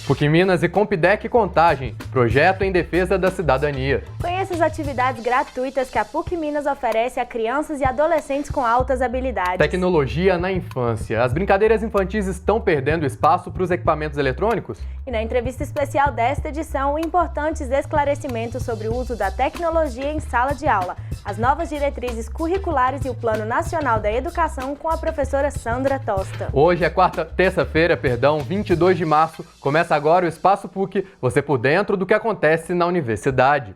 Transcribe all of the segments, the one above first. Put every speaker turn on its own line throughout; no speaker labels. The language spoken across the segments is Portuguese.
PUC Minas e Compidec Contagem, projeto em defesa da cidadania.
Conheça as atividades gratuitas que a PUC Minas oferece a crianças e adolescentes com altas habilidades.
Tecnologia na infância. As brincadeiras infantis estão perdendo espaço para os equipamentos eletrônicos?
E na entrevista especial desta edição, importantes esclarecimentos sobre o uso da tecnologia em sala de aula, as novas diretrizes curriculares e o Plano Nacional da Educação com a professora Sandra Tosta.
Hoje é terça-feira, 22 de março, começa agora o Espaço PUC, você por dentro do que acontece na universidade.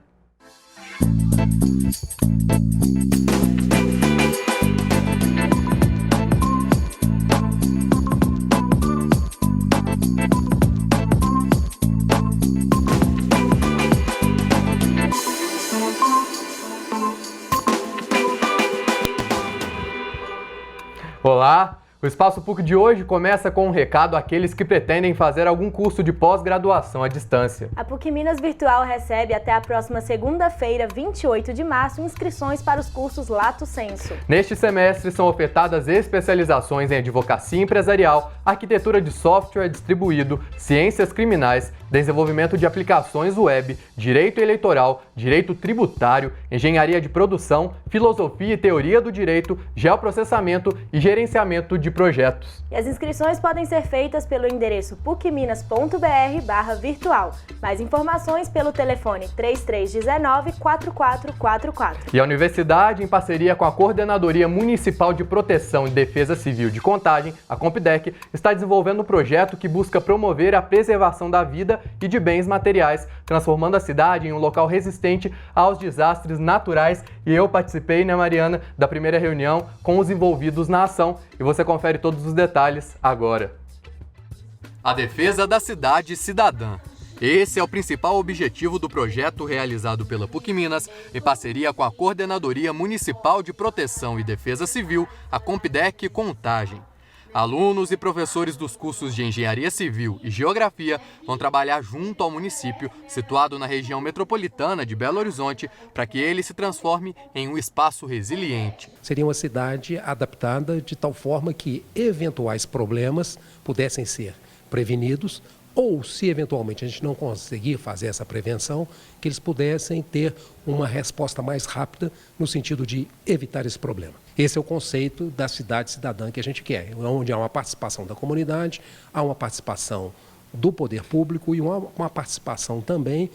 Olá! O Espaço PUC de hoje começa com um recado àqueles que pretendem fazer algum curso de pós-graduação à distância.
A PUC Minas Virtual recebe até a próxima segunda-feira, 28 de março, inscrições para os cursos Lato Sensu.
Neste semestre são ofertadas especializações em advocacia empresarial, arquitetura de software distribuído, ciências criminais, desenvolvimento de aplicações web, direito eleitoral, direito tributário, engenharia de produção, filosofia e teoria do direito, geoprocessamento e gerenciamento de projetos.
E as inscrições podem ser feitas pelo endereço pucminas.br/virtual. Mais informações pelo telefone 3319-4444.
E a universidade, em parceria com a Coordenadoria Municipal de Proteção e Defesa Civil de Contagem, a Compidec, está desenvolvendo um projeto que busca promover a preservação da vida e de bens materiais, transformando a cidade em um local resistente aos desastres naturais. E eu participei, né, Mariana, da primeira reunião com os envolvidos na ação. E você confere todos os detalhes agora. A defesa da cidade cidadã. Esse é o principal objetivo do projeto realizado pela PUC Minas, em parceria com a Coordenadoria Municipal de Proteção e Defesa Civil, a Compidec Contagem. Alunos e professores dos cursos de Engenharia Civil e Geografia vão trabalhar junto ao município, situado na região metropolitana de Belo Horizonte, para que ele se transforme em um espaço resiliente.
Seria uma cidade adaptada de tal forma que eventuais problemas pudessem ser prevenidos ou, se eventualmente a gente não conseguir fazer essa prevenção, que eles pudessem ter uma resposta mais rápida no sentido de evitar esse problema. Esse é o conceito da cidade cidadã que a gente quer, onde há uma participação da comunidade, há uma participação do poder público e uma participação também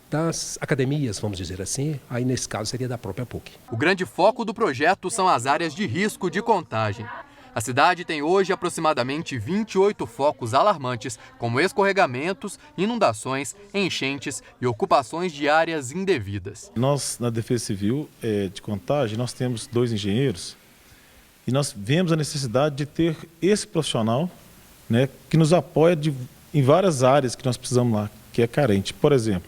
das academias, vamos dizer assim, aí nesse caso seria da própria PUC.
O grande foco do projeto são as áreas de risco de contagem. A cidade tem hoje aproximadamente 28 focos alarmantes, como escorregamentos, inundações, enchentes e ocupações de áreas indevidas.
Nós, na Defesa Civil de Contagem, nós temos 2 engenheiros e nós vemos a necessidade de ter esse profissional, né, que nos apoia em várias áreas que nós precisamos lá, que é carente. Por exemplo,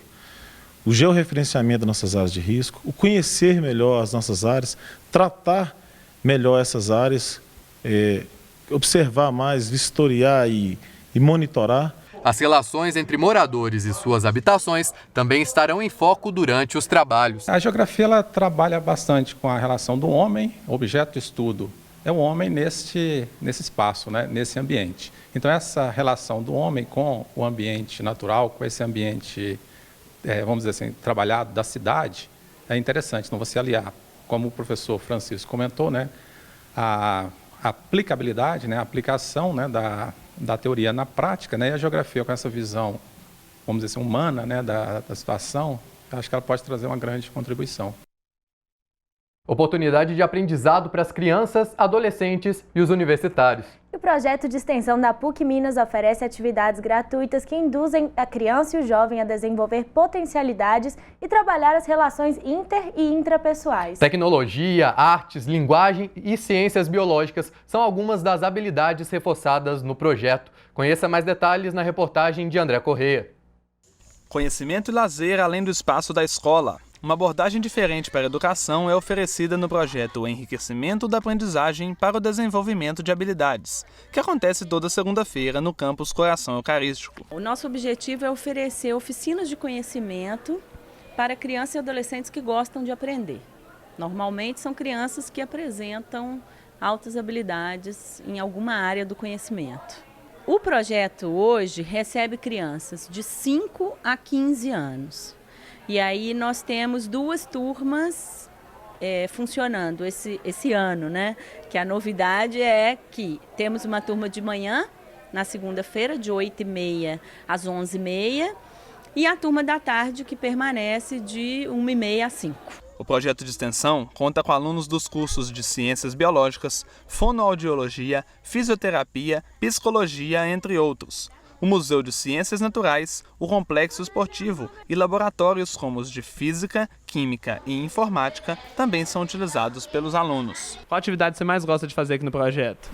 o georreferenciamento das nossas áreas de risco, o conhecer melhor as nossas áreas, tratar melhor essas áreas, observar mais, vistoriar e monitorar.
As relações entre moradores e suas habitações também estarão em foco durante os trabalhos.
A geografia ela trabalha bastante com a relação do homem, objeto de estudo é o homem nesse espaço, né, nesse ambiente. Então essa relação do homem com o ambiente natural, com esse ambiente, vamos dizer assim, trabalhado da cidade, é interessante. Então você aliar, como o professor Francisco comentou, né, a aplicabilidade, né, a aplicação, né, da teoria na prática, né, e a geografia com essa visão, vamos dizer assim, humana, né, da situação, acho que ela pode trazer uma grande contribuição.
Oportunidade de aprendizado para as crianças, adolescentes e os universitários.
O projeto de extensão da PUC Minas oferece atividades gratuitas que induzem a criança e o jovem a desenvolver potencialidades e trabalhar as relações inter e intrapessoais.
Tecnologia, artes, linguagem e ciências biológicas são algumas das habilidades reforçadas no projeto. Conheça mais detalhes na reportagem de André Correia.
Conhecimento e lazer além do espaço da escola. Uma abordagem diferente para a educação é oferecida no projeto Enriquecimento da Aprendizagem para o Desenvolvimento de Habilidades, que acontece toda segunda-feira no campus Coração Eucarístico.
O nosso objetivo é oferecer oficinas de conhecimento para crianças e adolescentes que gostam de aprender. Normalmente são crianças que apresentam altas habilidades em alguma área do conhecimento. O projeto hoje recebe crianças de 5 a 15 anos. E aí nós temos 2 turmas funcionando esse ano, né? Que a novidade é que temos uma turma de manhã, na segunda-feira, de 8h30 às 11h30, e a turma da tarde, que permanece de 1h30 às 5h.
O projeto de extensão conta com alunos dos cursos de Ciências Biológicas, Fonoaudiologia, Fisioterapia, Psicologia, entre outros. O Museu de Ciências Naturais, o Complexo Esportivo e laboratórios como os de Física, Química e Informática também são utilizados pelos alunos.
Qual atividade você mais gosta de fazer aqui no projeto?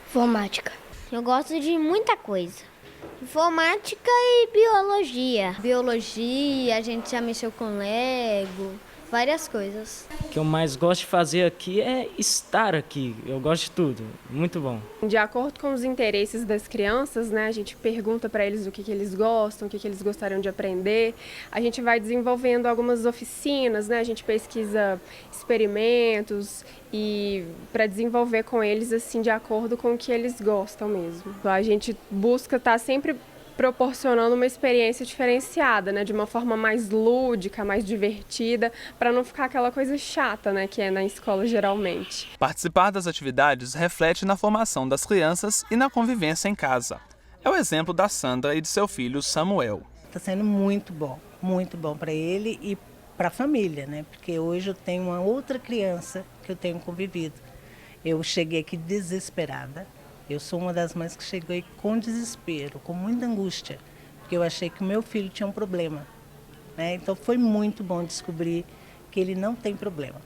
Informática. Eu gosto de muita coisa. Informática e biologia. Biologia, a gente já mexeu com Lego, várias coisas.
O que eu mais gosto de fazer aqui é estar aqui. Eu gosto de tudo. Muito bom.
De acordo com os interesses das crianças, né, a gente pergunta para eles o que eles gostam, o que eles gostariam de aprender. A gente vai desenvolvendo algumas oficinas, né, a gente pesquisa experimentos e para desenvolver com eles assim de acordo com o que eles gostam mesmo. A gente busca estar sempre proporcionando uma experiência diferenciada, né, de uma forma mais lúdica, mais divertida, para não ficar aquela coisa chata, né, que é na escola geralmente.
Participar das atividades reflete na formação das crianças e na convivência em casa. É o exemplo da Sandra e de seu filho Samuel.
Está sendo muito bom para ele e para a família, né, porque hoje eu tenho uma outra criança que eu tenho convivido. Eu cheguei aqui desesperada. Eu sou uma das mães que chegou aí com desespero, com muita angústia, porque eu achei que o meu filho tinha um problema, né? Então foi muito bom descobrir que ele não tem problema.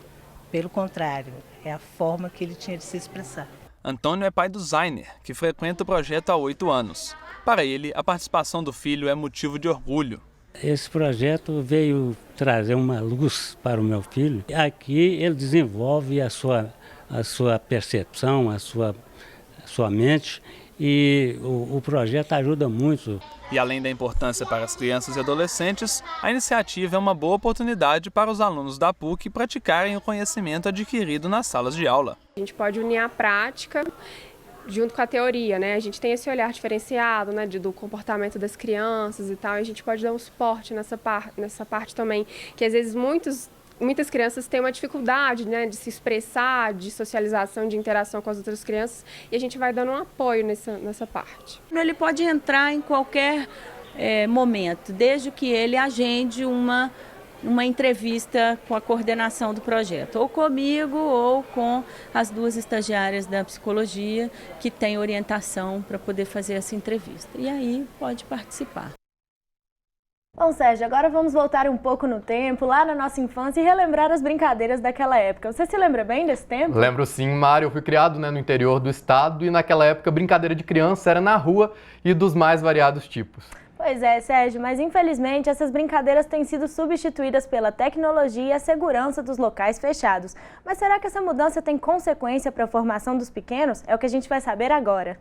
Pelo contrário, é a forma que ele tinha de se expressar.
Antônio é pai do Zainer, que frequenta o projeto há 8 anos. Para ele, a participação do filho é motivo de orgulho.
Esse projeto veio trazer uma luz para o meu filho. Aqui ele desenvolve a sua percepção, a sua mente, e o projeto ajuda muito.
E além da importância para as crianças e adolescentes, a iniciativa é uma boa oportunidade para os alunos da PUC praticarem o conhecimento adquirido nas salas de aula.
A gente pode unir a prática junto com a teoria, né? A gente tem esse olhar diferenciado, né, do comportamento das crianças e tal, e a gente pode dar um suporte nessa parte também, que às vezes muitas crianças têm uma dificuldade, né, de se expressar, de socialização, de interação com as outras crianças, e a gente vai dando um apoio nessa parte.
Ele pode entrar em qualquer momento, desde que ele agende uma entrevista com a coordenação do projeto, ou comigo ou com as 2 estagiárias da psicologia que têm orientação para poder fazer essa entrevista. E aí pode participar.
Bom, Sérgio, agora vamos voltar um pouco no tempo, lá na nossa infância, e relembrar as brincadeiras daquela época. Você se lembra bem desse tempo?
Lembro sim, Mário. Eu fui criado, no interior do estado e naquela época brincadeira de criança era na rua e dos mais variados tipos.
Pois é, Sérgio, mas infelizmente essas brincadeiras têm sido substituídas pela tecnologia e a segurança dos locais fechados. Mas será que essa mudança tem consequência para a formação dos pequenos? É o que a gente vai saber agora.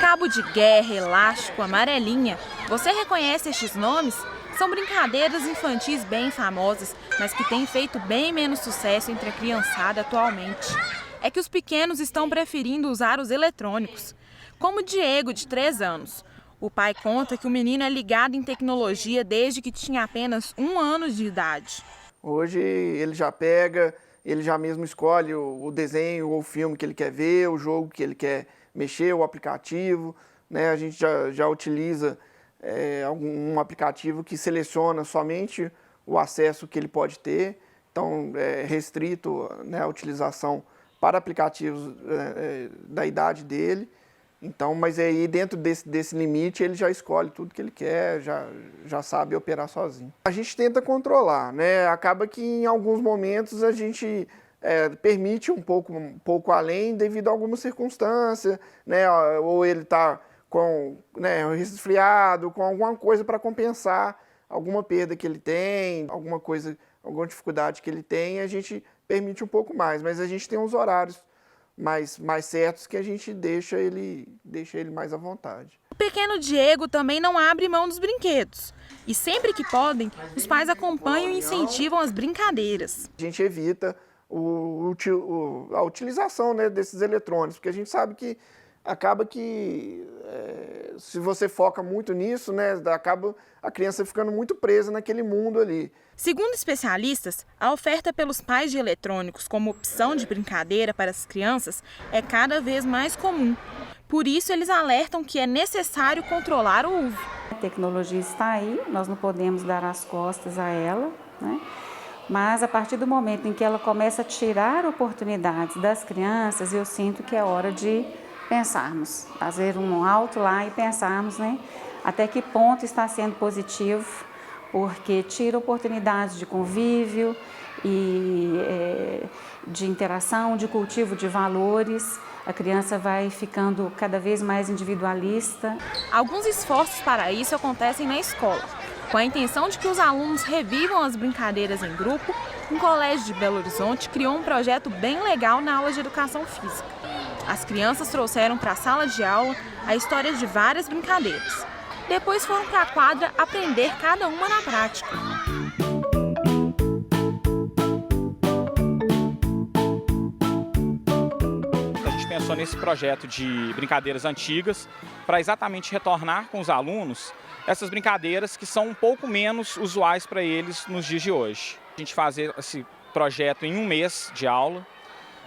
Cabo de guerra, elástico, amarelinha. Você reconhece estes nomes? São brincadeiras infantis bem famosas, mas que têm feito bem menos sucesso entre a criançada atualmente. É que os pequenos estão preferindo usar os eletrônicos. Como o Diego, de 3 anos. O pai conta que o menino é ligado em tecnologia desde que tinha apenas 1 ano de idade.
Hoje ele já pega, ele já mesmo escolhe o desenho ou o filme que ele quer ver, o jogo que ele quer mexer, o aplicativo, né? A gente já utiliza um aplicativo que seleciona somente o acesso que ele pode ter, então é restrito, né, a utilização para aplicativos da idade dele. Então, mas aí dentro desse limite ele já escolhe tudo que ele quer, já sabe operar sozinho. A gente tenta controlar, né? Acaba que em alguns momentos a gente permite um pouco além devido a alguma circunstância, né? Ou ele está com resfriado, com alguma coisa para compensar alguma perda que ele tem, alguma dificuldade que ele tem, a gente permite um pouco mais, mas a gente tem uns horários mais certos que a gente deixa ele mais à vontade.
O pequeno Diego também não abre mão dos brinquedos. E sempre que podem, os pais acompanham e incentivam as brincadeiras.
A gente evita a utilização, né, desses eletrônicos, porque a gente sabe que acaba que se você foca muito nisso, né, acaba a criança ficando muito presa naquele mundo ali.
Segundo especialistas, a oferta pelos pais de eletrônicos como opção de brincadeira para as crianças é cada vez mais comum. Por isso, eles alertam que é necessário controlar o uso.
A tecnologia está aí, nós não podemos dar as costas a ela, né? Mas a partir do momento em que ela começa a tirar oportunidades das crianças, eu sinto que é hora de pensarmos, fazer um alto lá e pensarmos, né, até que ponto está sendo positivo, porque tira oportunidades de convívio e de interação, de cultivo de valores. A criança vai ficando cada vez mais individualista.
Alguns esforços para isso acontecem na escola. Com a intenção de que os alunos revivam as brincadeiras em grupo, um colégio de Belo Horizonte criou um projeto bem legal na aula de educação física. As crianças trouxeram para a sala de aula a história de várias brincadeiras. Depois foram para a quadra aprender cada uma na prática.
A gente pensou nesse projeto de brincadeiras antigas para exatamente retornar com os alunos essas brincadeiras que são um pouco menos usuais para eles nos dias de hoje. A gente fazer esse projeto em um mês de aula.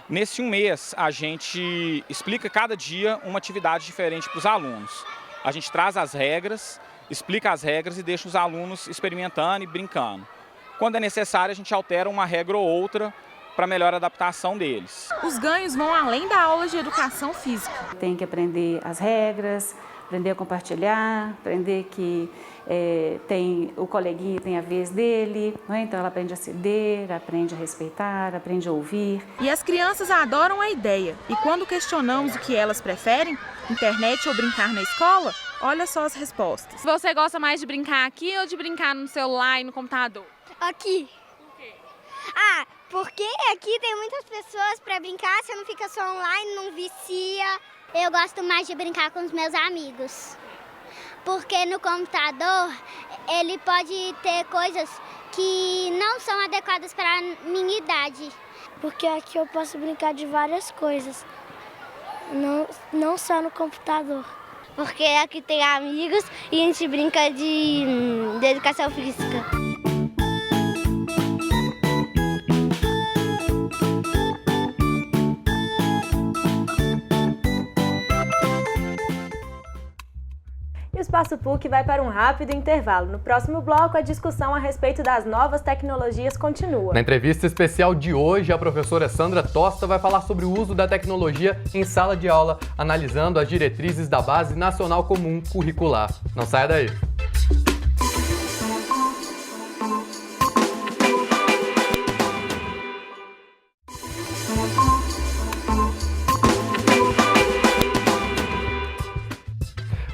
Nesse um mês, a gente explica cada dia uma atividade diferente para os alunos. A gente traz as regras, explica as regras e deixa os alunos experimentando e brincando. Quando é necessário, a gente altera uma regra ou outra para melhor adaptação deles.
Os ganhos vão além da aula de educação física.
Tem que aprender as regras, aprender a compartilhar, aprender que o coleguinha tem a vez dele, né? Então ela aprende a ceder, aprende a respeitar, aprende a ouvir.
E as crianças adoram a ideia. E quando questionamos o que elas preferem, internet ou brincar na escola, olha só as respostas.
Você gosta mais de brincar aqui ou de brincar no celular e no computador?
Aqui.
Por quê?
Porque aqui tem muitas pessoas para brincar, você não fica só online, não vicia. Eu gosto mais de brincar com os meus amigos, porque no computador ele pode ter coisas que não são adequadas para a minha idade.
Porque aqui eu posso brincar de várias coisas, não só no computador.
Porque aqui tem amigos e a gente brinca de educação física.
O Espaço PUC vai para um rápido intervalo. No próximo bloco, a discussão a respeito das novas tecnologias continua.
Na entrevista especial de hoje, a professora Sandra Tosta vai falar sobre o uso da tecnologia em sala de aula, analisando as diretrizes da Base Nacional Comum Curricular. Não saia daí!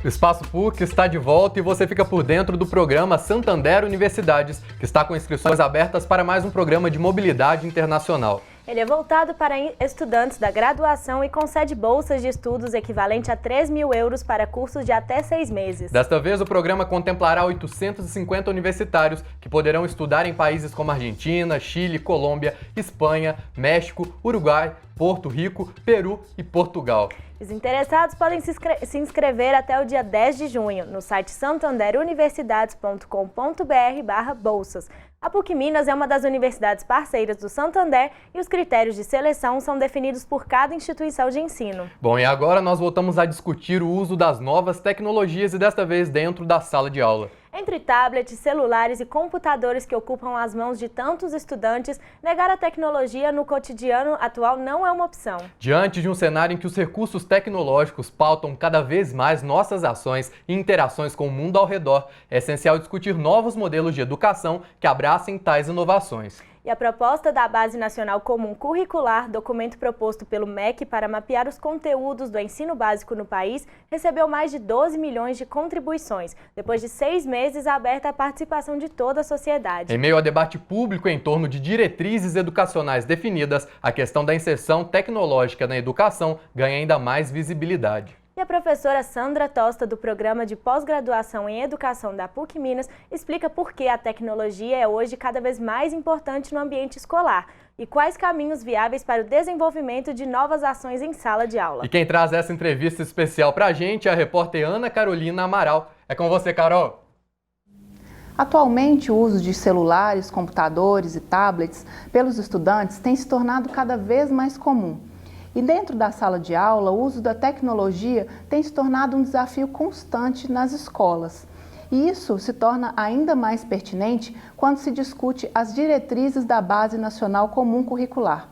O Espaço PUC está de volta e você fica por dentro do programa Santander Universidades, que está com inscrições abertas para mais um programa de mobilidade internacional.
Ele é voltado para estudantes da graduação e concede bolsas de estudos equivalente a 3 mil euros para cursos de até 6 meses.
Desta vez, o programa contemplará 850 universitários que poderão estudar em países como Argentina, Chile, Colômbia, Espanha, México, Uruguai, Porto Rico, Peru e Portugal.
Os interessados podem se inscrever até o dia 10 de junho no site santanderuniversidades.com.br/bolsas. A PUC Minas é uma das universidades parceiras do Santander e os critérios de seleção são definidos por cada instituição de ensino.
Bom, e agora nós voltamos a discutir o uso das novas tecnologias e desta vez dentro da sala de aula.
Entre tablets, celulares e computadores que ocupam as mãos de tantos estudantes, negar a tecnologia no cotidiano atual não é uma opção.
Diante de um cenário em que os recursos tecnológicos pautam cada vez mais nossas ações e interações com o mundo ao redor, é essencial discutir novos modelos de educação que abracem tais inovações.
E a proposta da Base Nacional Comum Curricular, documento proposto pelo MEC para mapear os conteúdos do ensino básico no país, recebeu mais de 12 milhões de contribuições, depois de 6 meses aberta à participação de toda a sociedade.
Em meio a debate público em torno de diretrizes educacionais definidas, a questão da inserção tecnológica na educação ganha ainda mais visibilidade.
E a professora Sandra Tosta, do Programa de Pós-Graduação em Educação da PUC Minas, explica por que a tecnologia é hoje cada vez mais importante no ambiente escolar e quais caminhos viáveis para o desenvolvimento de novas ações em sala de aula.
E quem traz essa entrevista especial para a gente é a repórter Ana Carolina Amaral. É com você, Carol.
Atualmente, o uso de celulares, computadores e tablets pelos estudantes tem se tornado cada vez mais comum. E dentro da sala de aula, o uso da tecnologia tem se tornado um desafio constante nas escolas. E isso se torna ainda mais pertinente quando se discute as diretrizes da Base Nacional Comum Curricular.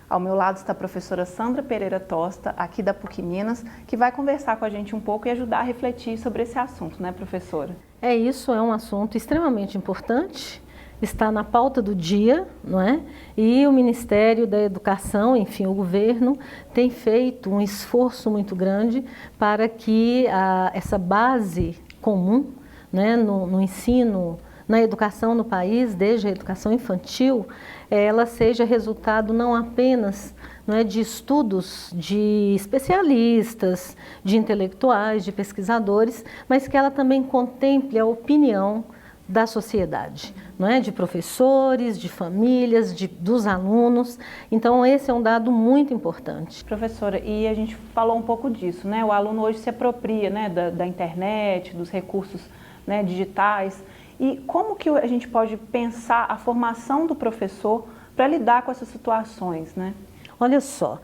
Ao meu lado está a professora Sandra Pereira Tosta, aqui da PUC Minas, que vai conversar com a gente um pouco e ajudar a refletir sobre esse assunto, né, professora?
É isso, é um assunto extremamente importante. Está na pauta do dia, não é? E o Ministério da Educação, enfim, o governo, tem feito um esforço muito grande para que essa base comum, né, no ensino, na educação no país, desde a educação infantil, ela seja resultado não apenas, não é, de estudos de especialistas, de intelectuais, de pesquisadores, mas que ela também contemple a opinião da sociedade, não é? De professores, de famílias, dos alunos. Então, esse é um dado muito importante.
Professora, e a gente falou um pouco disso, né? O aluno hoje se apropria, né, da internet, dos recursos, né, digitais. E como que a gente pode pensar a formação do professor para lidar com essas situações, né?
Olha só,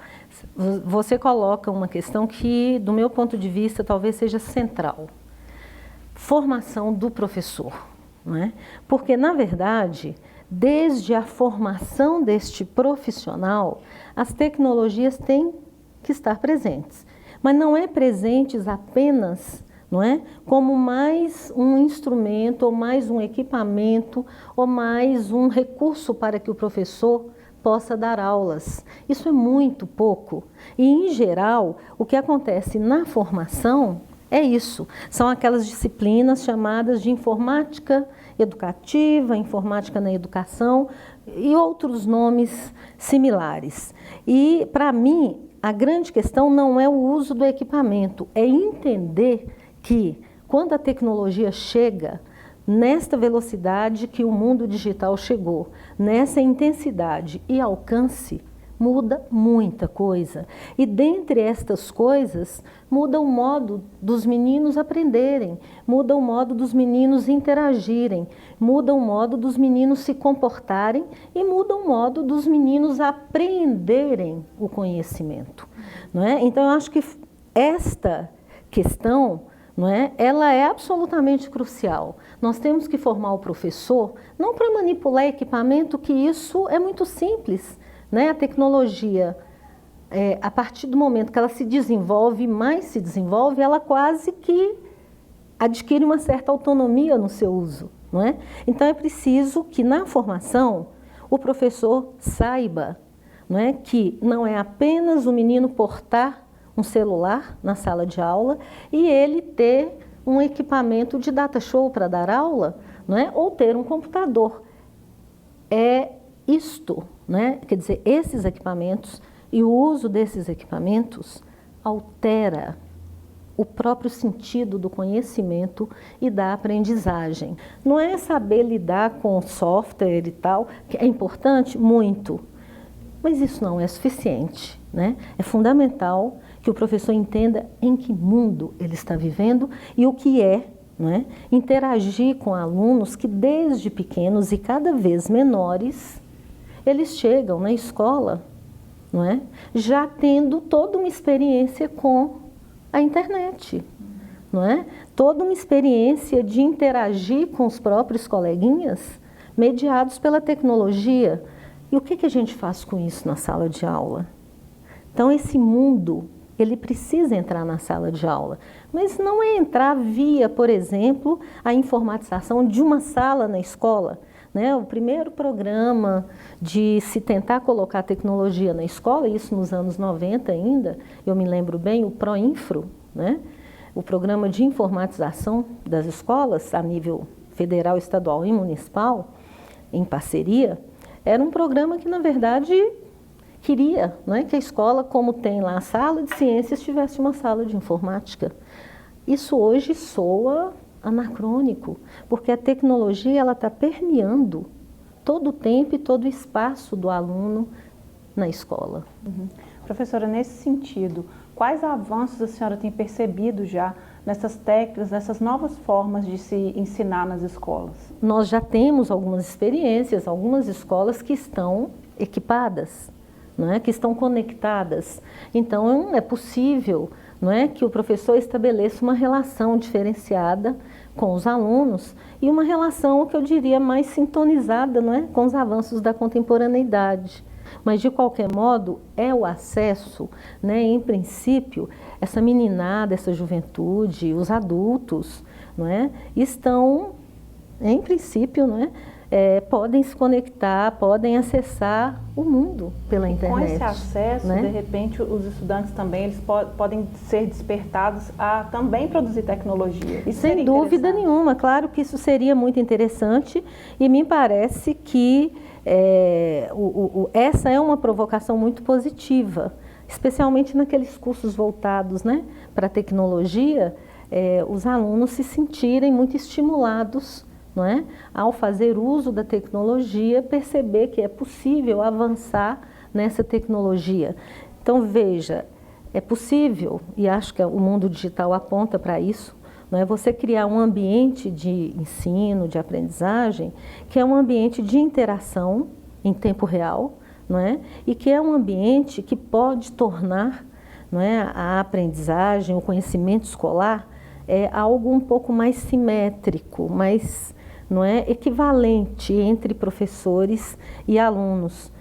você coloca uma questão que, do meu ponto de vista, talvez seja central. Formação do professor. Não é? Porque, na verdade, desde a formação deste profissional, as tecnologias têm que estar presentes. Mas não é presentes apenas, não é, como mais um instrumento, ou mais um equipamento, ou mais um recurso para que o professor possa dar aulas. Isso é muito pouco. E, em geral, o que acontece na formação é isso. São aquelas disciplinas chamadas de informática educativa, informática na educação e outros nomes similares. E, para mim, a grande questão não é o uso do equipamento, é entender que, quando a tecnologia chega nesta velocidade que o mundo digital chegou, nessa intensidade e alcance, muda muita coisa. E dentre estas coisas, muda o modo dos meninos aprenderem, muda o modo dos meninos interagirem, muda o modo dos meninos se comportarem e muda o modo dos meninos aprenderem o conhecimento. Não é? Então, eu acho que esta questão, não é, ela é absolutamente crucial. Nós temos que formar o professor, não para manipular equipamento, que isso é muito simples. Né? A tecnologia, a partir do momento que ela se desenvolve, mais se desenvolve, ela quase que adquire uma certa autonomia no seu uso. Não é? Então, é preciso que na formação o professor saiba, não é, que não é apenas o menino portar um celular na sala de aula e ele ter um equipamento de data show para dar aula, não é, ou ter um computador. É isto. Né? Quer dizer, esses equipamentos e o uso desses equipamentos altera o próprio sentido do conhecimento e da aprendizagem. Não é saber lidar com software e tal, que é importante, muito, mas isso não é suficiente. Né? É fundamental que o professor entenda em que mundo ele está vivendo e o que é, não é, interagir com alunos que desde pequenos e cada vez menores eles chegam na escola, não é, já tendo toda uma experiência com a internet, não é? Toda uma experiência de interagir com os próprios coleguinhas, mediados pela tecnologia. E o que a gente faz com isso na sala de aula? Então, esse mundo, ele precisa entrar na sala de aula, mas não é entrar via, por exemplo, a informatização de uma sala na escola. Né? O primeiro programa de se tentar colocar tecnologia na escola, isso nos anos 90 ainda, eu me lembro bem, o PROINFRO, né? O programa de informatização das escolas a nível federal, estadual e municipal, em parceria, era um programa que, na verdade, queria, né, que a escola, como tem lá a sala de ciências, tivesse uma sala de informática. Isso hoje soa anacrônico, porque a tecnologia está permeando todo o tempo e todo o espaço do aluno na escola.
Professora, nesse sentido, quais avanços a senhora tem percebido já nessas técnicas, nessas novas formas de se ensinar nas escolas?
Nós já temos algumas experiências, algumas escolas que estão equipadas, não é? Que estão conectadas. Então, é possível, não é, que o professor estabeleça uma relação diferenciada com os alunos e uma relação que eu diria mais sintonizada, não é, com os avanços da contemporaneidade. Mas, de qualquer modo, é o acesso, né, em princípio, essa meninada, essa juventude, os adultos, não é, estão, em princípio, não é, podem se conectar, podem acessar o mundo pela internet.
Com esse acesso,
né?
De repente, os estudantes também eles podem ser despertados a também produzir tecnologia. Isso
sem dúvida nenhuma, claro que isso seria muito interessante e me parece que essa é uma provocação muito positiva, especialmente naqueles cursos voltados, né, para a tecnologia, os alunos se sentirem muito estimulados, não é? Ao fazer uso da tecnologia, perceber que é possível avançar nessa tecnologia. Então, veja, é possível, e acho que o mundo digital aponta para isso, não é? Você criar um ambiente de ensino, de aprendizagem, que é um ambiente de interação em tempo real, não é? E que é um ambiente que pode tornar, não é, a aprendizagem, o conhecimento escolar, algo um pouco mais simétrico, mais, não é, equivalente entre professores e alunos.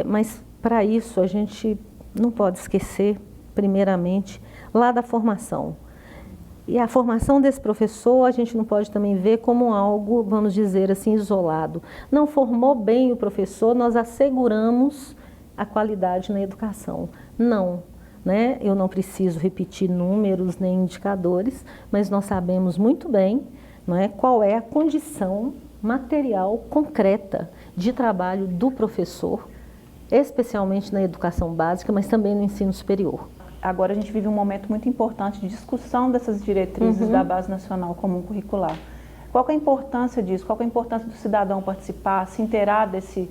Mas para isso a gente não pode esquecer, primeiramente, lá da formação. E a formação desse professor a gente não pode também ver como algo, vamos dizer assim, isolado. Não formou bem o professor, nós asseguramos a qualidade na educação. Não, né? Eu não preciso repetir números nem indicadores, mas nós sabemos muito bem, não é, qual é a condição material concreta de trabalho do professor, especialmente na educação básica, mas também no ensino superior.
Agora a gente vive um momento muito importante de discussão dessas diretrizes da Base Nacional Comum Curricular. Qual que é a importância disso? Qual que é a importância do cidadão participar, se inteirar desse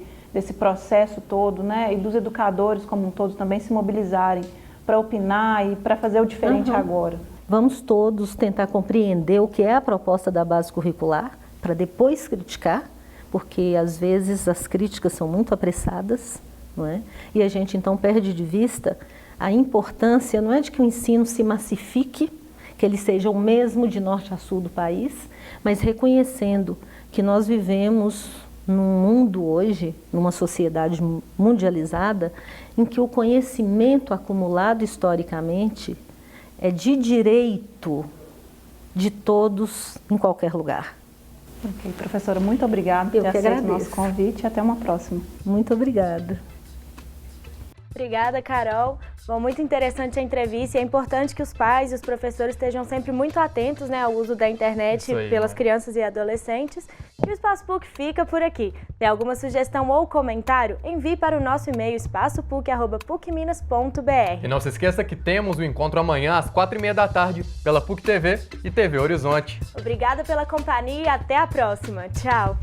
processo todo, né? E dos educadores como um todo também se mobilizarem para opinar e para fazer o diferente agora?
Vamos todos tentar compreender o que é a proposta da base curricular, para depois criticar, porque às vezes as críticas são muito apressadas, não é? E a gente então perde de vista a importância, não é de que o ensino se massifique, que ele seja o mesmo de norte a sul do país, mas reconhecendo que nós vivemos num mundo hoje, numa sociedade mundializada, em que o conhecimento acumulado historicamente é de direito de todos em qualquer lugar.
Ok, professora, muito obrigada por ter aceito o nosso convite e até uma próxima.
Muito obrigada.
Obrigada, Carol. Bom, muito interessante a entrevista e é importante que os pais e os professores estejam sempre muito atentos, né, ao uso da internet pelas crianças e adolescentes. E o Espaço PUC fica por aqui. Tem alguma sugestão ou comentário? Envie para o nosso e-mail espaçopuc@pucminas.br.
E não se esqueça que temos o encontro amanhã às 4h30 da tarde pela PUC TV e TV Horizonte.
Obrigada pela companhia e até a próxima. Tchau!